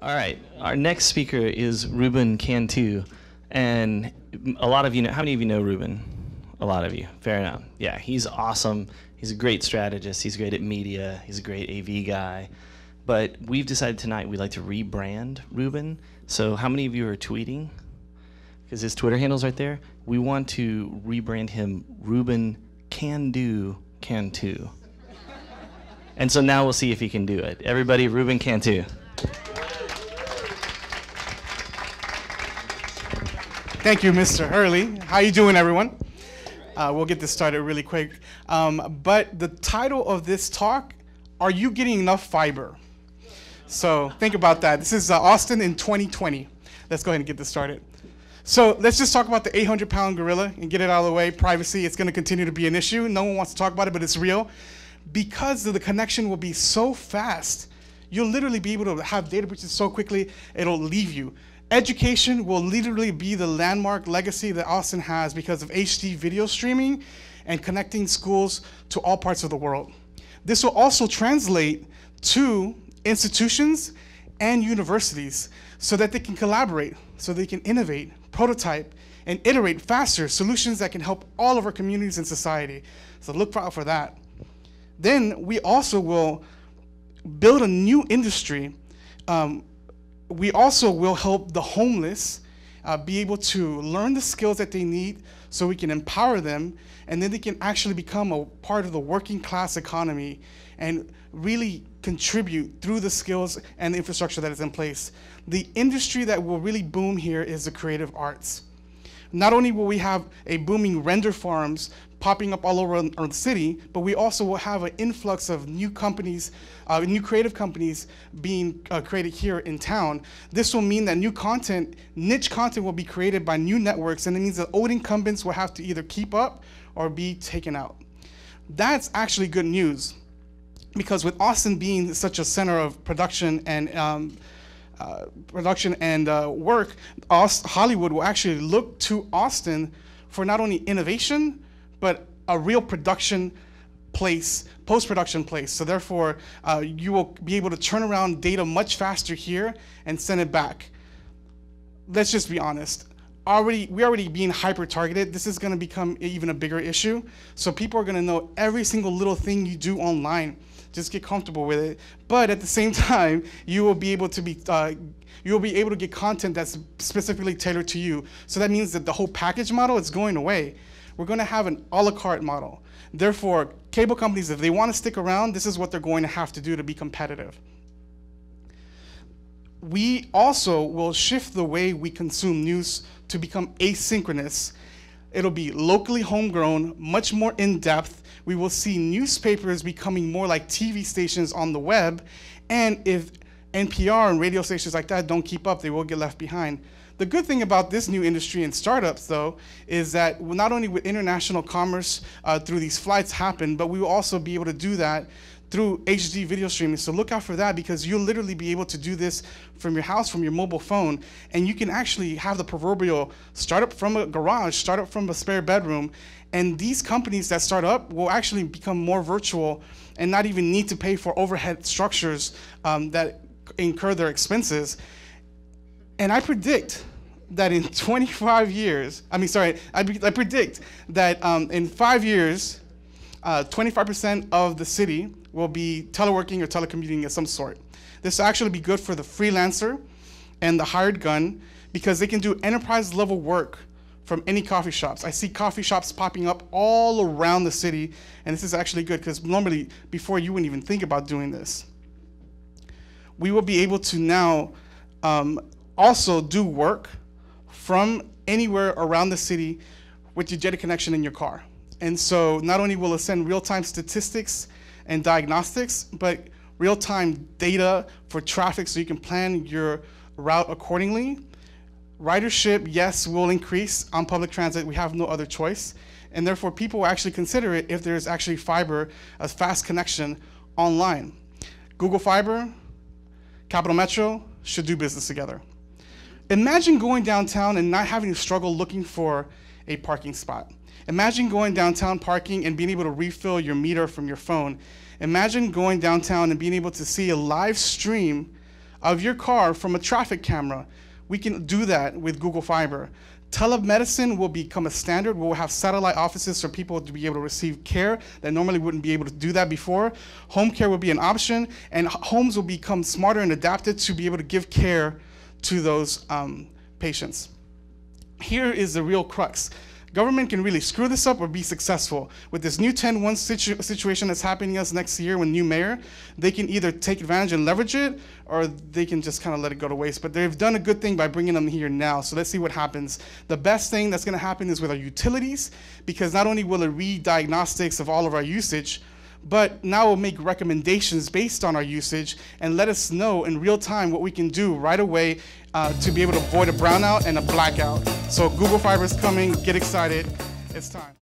All right, our next speaker is Ruben Cantu, and a lot of you know, how many of you know Ruben? A lot of you, fair enough. Yeah, he's awesome. He's a great strategist. He's great at media. He's a great AV guy. But we've decided tonight we'd like to rebrand Ruben. So how many of you are tweeting? Because his Twitter handle's right there. We want to rebrand him Ruben Cantu. And so now we'll see if he can do it. Everybody, Ruben Cantu. Thank you, Mr. Hurley. How you doing, everyone? We'll get this started really quick. But the title of this talk, Are You Getting Enough Fiber? So think about that. This is Austin in 2020. Let's go ahead and get this started. So let's just talk about the 800-pound gorilla and get it out of the way. Privacy, it's going to continue to be an issue. No one wants to talk about it, but it's real. Because the connection will be so fast, you'll literally be able to have data breaches so quickly, it'll leave you. Education will literally be the landmark legacy that Austin has because of HD video streaming and connecting schools to all parts of the world. This will also translate to institutions and universities so that they can collaborate, so they can innovate, prototype, and iterate faster solutions that can help all of our communities and society. So look out for that. Then we also will build a new industry. We also will help the homeless be able to learn the skills that they need so we can empower them, and then they can actually become a part of the working class economy and really contribute through the skills and the infrastructure that is in place. The industry that will really boom here is the creative arts. Not only will we have a booming render farms popping up all over the city, but we also will have an influx of new companies, new creative companies being created here in town. This will mean that new content, niche content will be created by new networks, and it means that old incumbents will have to either keep up or be taken out. That's actually good news, because with Austin being such a center of production and work, Hollywood will actually look to Austin for not only innovation, but a real production place, post-production place. So therefore, you will be able to turn around data much faster here and send it back. Let's just be honest. We're already being hyper-targeted. This is going to become even a bigger issue. So people are going to know every single little thing you do online. Just get comfortable with it. But at the same time, you will be able to get content that's specifically tailored to you. So that means that the whole package model is going away. We're going to have an a la carte model. Therefore, cable companies, if they want to stick around, this is what they're going to have to do to be competitive. We also will shift the way we consume news to become asynchronous. It'll be locally homegrown, much more in-depth. We will see newspapers becoming more like TV stations on the web, and if NPR and radio stations like that don't keep up, they will get left behind. The good thing about this new industry and startups, though, is that not only will international commerce through these flights happen, but we will also be able to do that through HD video streaming. So look out for that, because you'll literally be able to do this from your house, from your mobile phone, and you can actually have the proverbial startup from a garage, startup from a spare bedroom, and these companies that start up will actually become more virtual and not even need to pay for overhead structures that incur their expenses. And I predict that in 25 years, I predict that in 5 years, 25% of the city will be teleworking or telecommuting of some sort. This will actually be good for the freelancer and the hired gun, because they can do enterprise level work from any coffee shops. I see coffee shops popping up all around the city, and this is actually good, because normally before you wouldn't even think about doing this. We will be able to now also do work from anywhere around the city with your data connection in your car. And so not only will it send real-time statistics and diagnostics, but real-time data for traffic so you can plan your route accordingly. Ridership, yes, will increase on public transit. We have no other choice. And therefore, people will actually consider it if there's actually fiber, a fast connection online. Google Fiber, Capital Metro should do business together. Imagine going downtown and not having to struggle looking for a parking spot. Imagine going downtown parking and being able to refill your meter from your phone. Imagine going downtown and being able to see a live stream of your car from a traffic camera. We can do that with Google Fiber. Telemedicine will become a standard. We'll have satellite offices for people to be able to receive care that normally wouldn't be able to do that before. Home care will be an option, and homes will become smarter and adapted to be able to give care to those patients. Here is the real crux. Government can really screw this up or be successful. With this new 10-1 situation that's happening us next year with new mayor, they can either take advantage and leverage it, or they can just kind of let it go to waste. But they've done a good thing by bringing them here now, so let's see what happens. The best thing that's gonna happen is with our utilities, because not only will it read diagnostics of all of our usage, but now we'll make recommendations based on our usage and let us know in real time what we can do right away to be able to avoid a brownout and a blackout. So Google Fiber is coming, get excited, it's time.